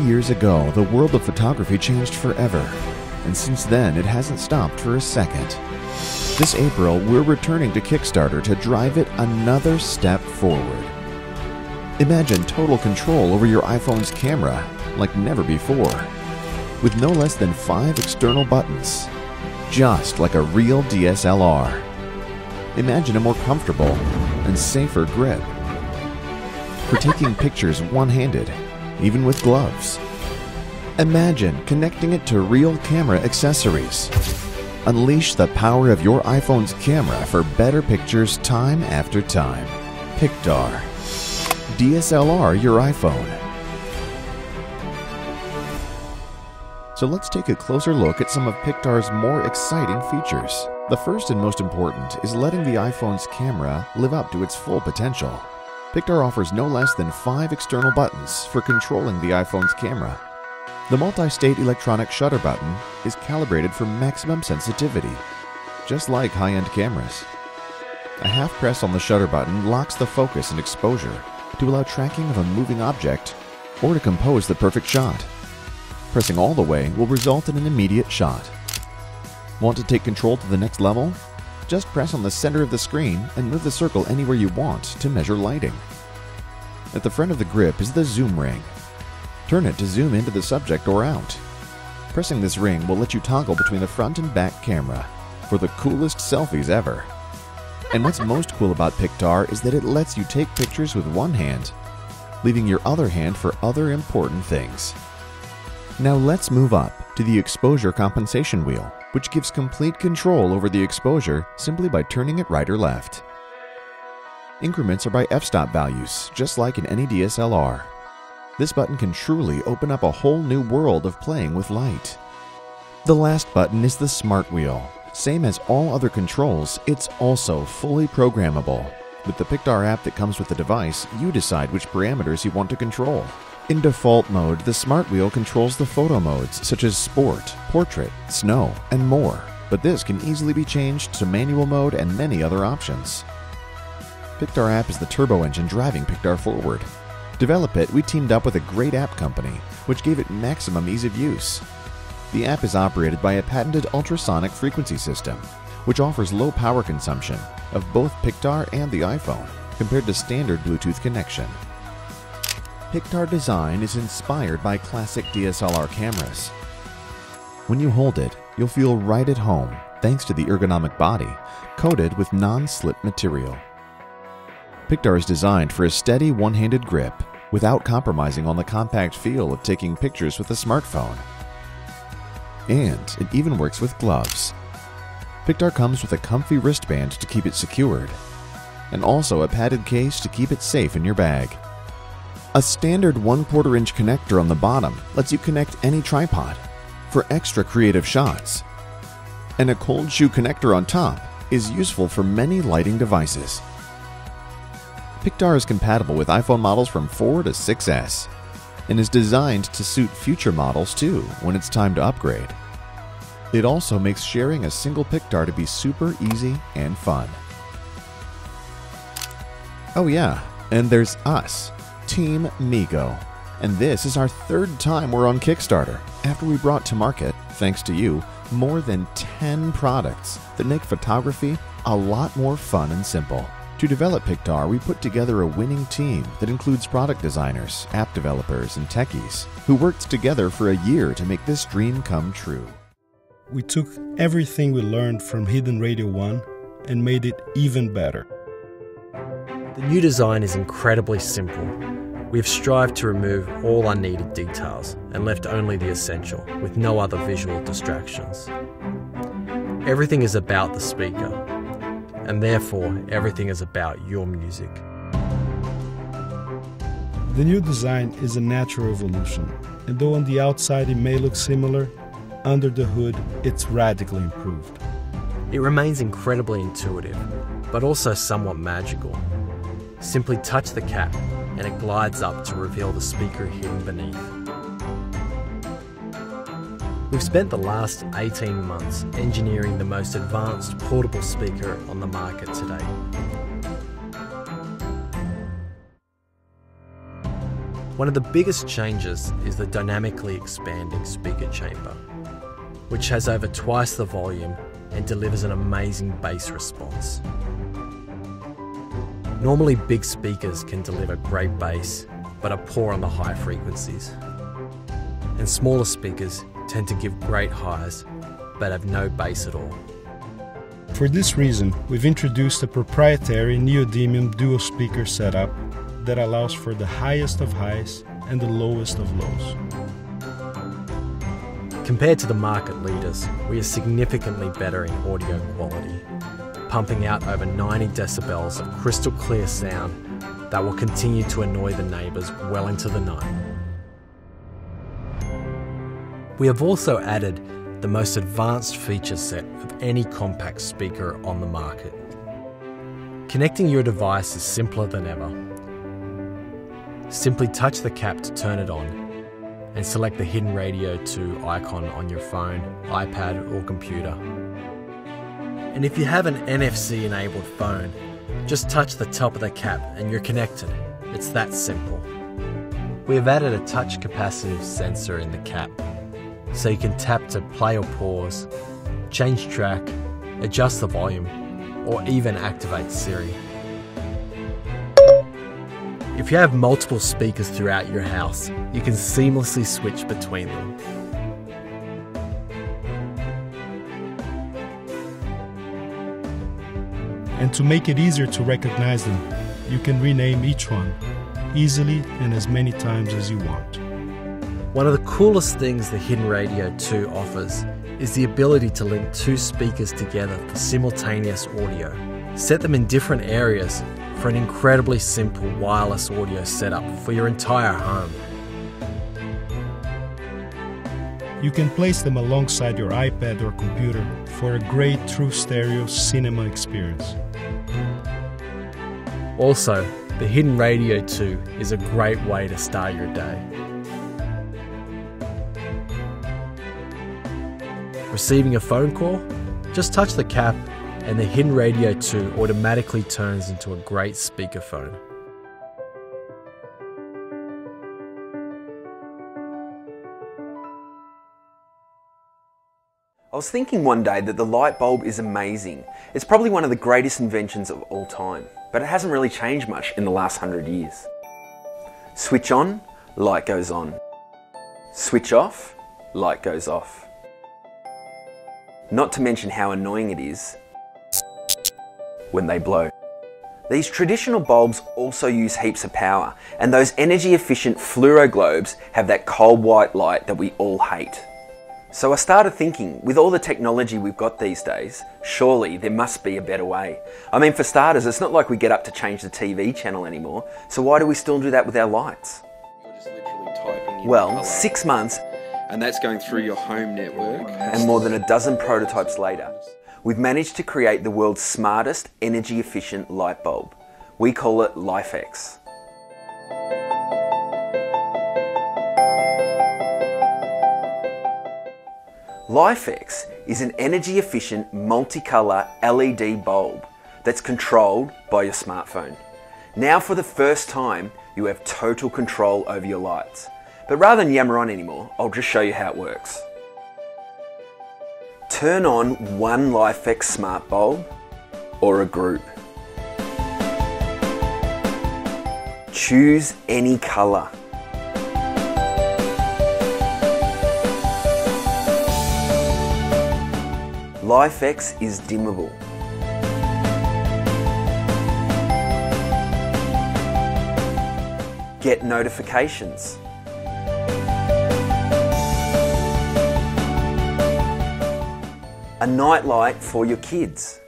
years ago, the world of photography changed forever, and since then it hasn't stopped for a second. This April, we're returning to Kickstarter to drive it another step forward. Imagine total control over your iPhone's camera like never before, with no less than 5 external buttons, just like a real DSLR. Imagine a more comfortable and safer grip for taking pictures one-handed, even with gloves. Imagine connecting it to real camera accessories. Unleash the power of your iPhone's camera for better pictures time after time. Pictar. DSLR your iPhone. So let's take a closer look at some of Pictar's more exciting features. The first and most important is letting the iPhone's camera live up to its full potential. Pictar offers no less than 5 external buttons for controlling the iPhone's camera. The multi-state electronic shutter button is calibrated for maximum sensitivity, just like high-end cameras. A half press on the shutter button locks the focus and exposure to allow tracking of a moving object or to compose the perfect shot. Pressing all the way will result in an immediate shot. Want to take control to the next level? Just press on the center of the screen and move the circle anywhere you want to measure lighting. At the front of the grip is the zoom ring. Turn it to zoom into the subject or out. Pressing this ring will let you toggle between the front and back camera for the coolest selfies ever. And what's most cool about Pictar is that it lets you take pictures with one hand, leaving your other hand for other important things. Now let's move up to the exposure compensation wheel, which gives complete control over the exposure simply by turning it right or left. Increments are by f-stop values, just like in any DSLR. This button can truly open up a whole new world of playing with light. The last button is the Smart Wheel. Same as all other controls, it's also fully programmable. With the Pictar app that comes with the device, you decide which parameters you want to control. In default mode, the Smart Wheel controls the photo modes such as Sport, Portrait, Snow, and more, but this can easily be changed to manual mode and many other options. Pictar app is the turbo engine driving Pictar forward. To develop it, we teamed up with a great app company, which gave it maximum ease of use. The app is operated by a patented ultrasonic frequency system, which offers low power consumption of both Pictar and the iPhone compared to standard Bluetooth connection. Pictar design is inspired by classic DSLR cameras. When you hold it, you'll feel right at home thanks to the ergonomic body, coated with non-slip material. Pictar is designed for a steady one-handed grip without compromising on the compact feel of taking pictures with a smartphone. And it even works with gloves. Pictar comes with a comfy wristband to keep it secured, and also a padded case to keep it safe in your bag. A standard 1/4 inch connector on the bottom lets you connect any tripod for extra creative shots. And a cold shoe connector on top is useful for many lighting devices. Pictar is compatible with iPhone models from 4 to 6S and is designed to suit future models too when it's time to upgrade. It also makes sharing a single Pictar to be super easy and fun. Oh yeah, and there's us, Team Migo. And this is our 3rd time we're on Kickstarter, after we brought to market, thanks to you, more than 10 products that make photography a lot more fun and simple. To develop Pictar, we put together a winning team that includes product designers, app developers, and techies who worked together for a year to make this dream come true. We took everything we learned from Hidden Radio 1 and made it even better. The new design is incredibly simple. We've strived to remove all unneeded details and left only the essential, with no other visual distractions. Everything is about the speaker, and therefore everything is about your music. The new design is a natural evolution, and though on the outside it may look similar, under the hood it's radically improved. It remains incredibly intuitive, but also somewhat magical. Simply touch the cap and it glides up to reveal the speaker hidden beneath. We've spent the last 18 months engineering the most advanced portable speaker on the market today. One of the biggest changes is the dynamically expanding speaker chamber, which has over twice the volume and delivers an amazing bass response. Normally big speakers can deliver great bass, but are poor on the high frequencies. And smaller speakers tend to give great highs, but have no bass at all. For this reason, we've introduced a proprietary neodymium dual speaker setup that allows for the highest of highs and the lowest of lows. Compared to the market leaders, we are significantly better in audio quality, pumping out over 90 decibels of crystal clear sound that will continue to annoy the neighbours well into the night. We have also added the most advanced feature set of any compact speaker on the market. Connecting your device is simpler than ever. Simply touch the cap to turn it on and select the hidden radio 2 icon on your phone, iPad or computer. And if you have an NFC enabled phone, just touch the top of the cap and you're connected. It's that simple. We have added a touch capacitive sensor in the cap, so you can tap to play or pause, change track, adjust the volume, or even activate Siri. If you have multiple speakers throughout your house, you can seamlessly switch between them. And to make it easier to recognize them, you can rename each one easily and as many times as you want. One of the coolest things the Hidden Radio 2 offers is the ability to link 2 speakers together for simultaneous audio. Set them in different areas for an incredibly simple wireless audio setup for your entire home. You can place them alongside your iPad or computer for a great true stereo cinema experience. Also, the Hidden Radio 2 is a great way to start your day. Receiving a phone call? Just touch the cap and the Hidden Radio 2 automatically turns into a great speakerphone. I was thinking one day that the light bulb is amazing. It's probably one of the greatest inventions of all time, but it hasn't really changed much in the last 100 years. Switch on, light goes on. Switch off, light goes off. Not to mention how annoying it is when they blow. These traditional bulbs also use heaps of power, and those energy efficient fluoro globes have that cold white light that we all hate. So I started thinking, with all the technology we've got these days, surely there must be a better way. I mean, for starters, it's not like we get up to change the TV channel anymore, so why do we still do that with our lights? You're just literally typing in Well, colour, 6 months and that's going through your home network. and more than a dozen prototypes later, we've managed to create the world's smartest energy efficient light bulb. We call it LifeX. LifeX is an energy efficient multicolour LED bulb that's controlled by your smartphone. Now for the first time, you have total control over your lights. But rather than yammer on anymore, I'll just show you how it works. Turn on one LifeX smart bulb or a group. Choose any colour. LifeX is dimmable. Get notifications. A night light for your kids.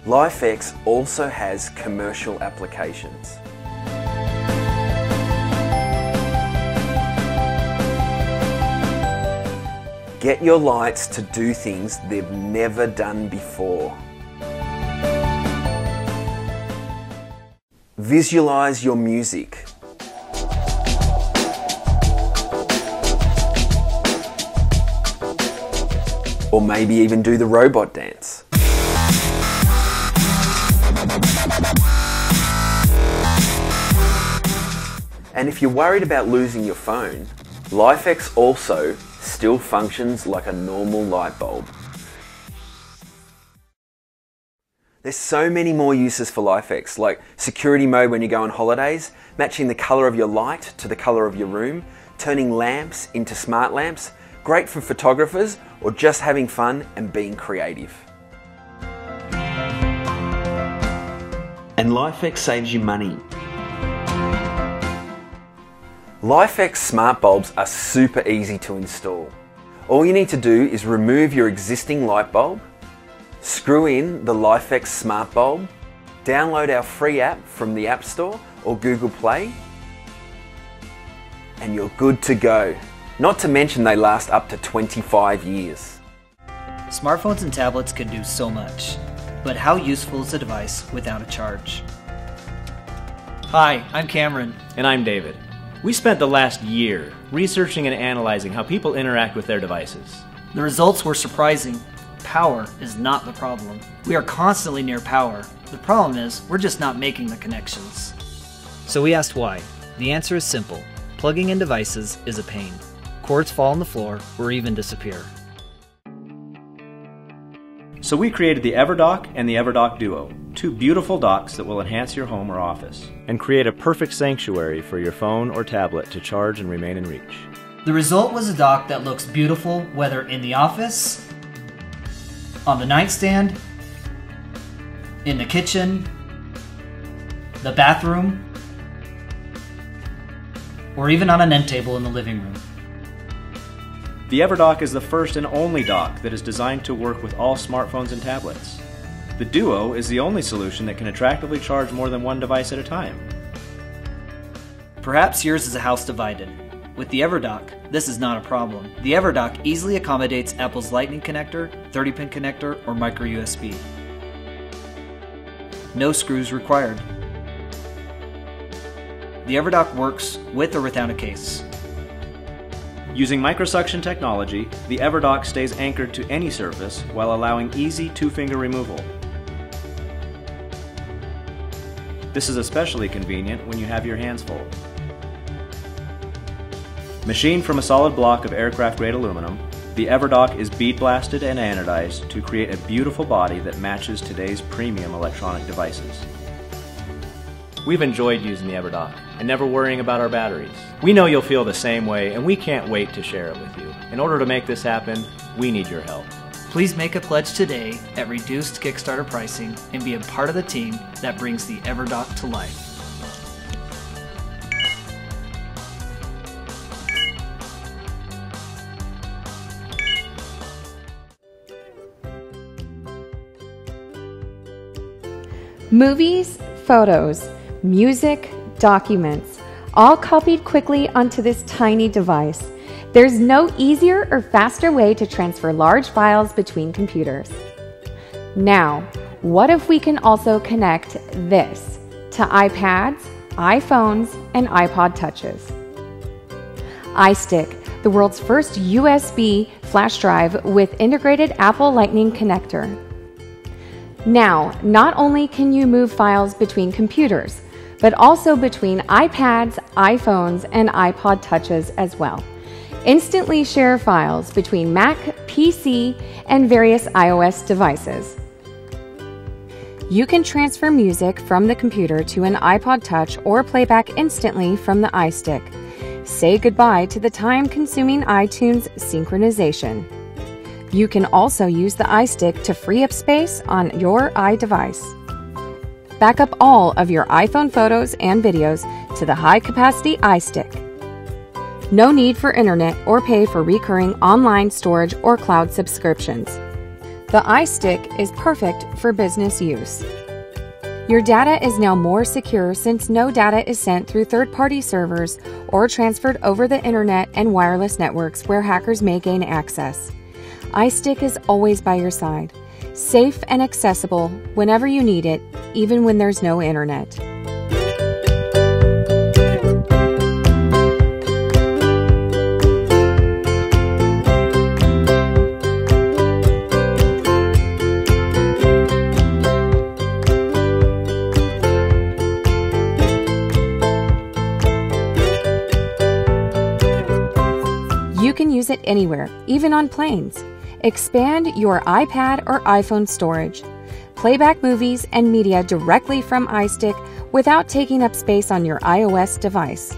LifeX also has commercial applications. Get your lights to do things they've never done before. Visualize your music. or maybe even do the robot dance. And if you're worried about losing your phone, LifeX also still functions like a normal light bulb. There's so many more uses for LifeX, like security mode when you go on holidays, matching the colour of your light to the colour of your room, turning lamps into smart lamps, great for photographers or just having fun and being creative. And LifeX saves you money. LifeX smart bulbs are super easy to install. All you need to do is remove your existing light bulb, screw in the LifeX smart bulb, download our free app from the App Store or Google Play, and you're good to go. Not to mention they last up to 25 years. Smartphones and tablets can do so much, but how useful is a device without a charge? Hi, I'm Cameron. And I'm David. We spent the last year researching and analyzing how people interact with their devices. The results were surprising. Power is not the problem. We are constantly near power. The problem is we're just not making the connections. So we asked why. The answer is simple. Plugging in devices is a pain. Cords fall on the floor or even disappear. So we created the EverDock and the EverDock Duo, two beautiful docks that will enhance your home or office and create a perfect sanctuary for your phone or tablet to charge and remain in reach. The result was a dock that looks beautiful whether in the office, on the nightstand, in the kitchen, the bathroom, or even on an end table in the living room. The EverDock is the first and only dock that is designed to work with all smartphones and tablets. The Duo is the only solution that can attractively charge more than one device at a time. Perhaps yours is a house divided. With the EverDock, this is not a problem. The EverDock easily accommodates Apple's Lightning connector, 30-pin connector, or micro USB. No screws required. The EverDock works with or without a case. Using microsuction technology, the EverDock stays anchored to any surface while allowing easy two-finger removal. This is especially convenient when you have your hands full. Machined from a solid block of aircraft-grade aluminum, the EverDock is bead blasted and anodized to create a beautiful body that matches today's premium electronic devices. We've enjoyed using the EverDock and never worrying about our batteries. We know you'll feel the same way, and we can't wait to share it with you. In order to make this happen, we need your help. Please make a pledge today at reduced Kickstarter pricing and be a part of the team that brings the EverDock to life. Movies, photos, music, documents, all copied quickly onto this tiny device. There's no easier or faster way to transfer large files between computers. Now, what if we can also connect this to iPads, iPhones, and iPod touches? iStick, the world's first USB flash drive with integrated Apple Lightning connector. Now, not only can you move files between computers, but also between iPads, iPhones, and iPod touches as well. Instantly share files between Mac, PC, and various iOS devices. You can transfer music from the computer to an iPod touch or playback instantly from the iStick. Say goodbye to the time-consuming iTunes synchronization. You can also use the iStick to free up space on your iDevice. Back up all of your iPhone photos and videos to the high-capacity iStick. No need for internet or pay for recurring online storage or cloud subscriptions. The iStick is perfect for business use. Your data is now more secure since no data is sent through third-party servers or transferred over the internet and wireless networks where hackers may gain access. iStick is always by your side, safe and accessible whenever you need it, even when there's no internet. use it anywhere, even on planes. Expand your iPad or iPhone storage. Playback movies and media directly from iStick without taking up space on your iOS device.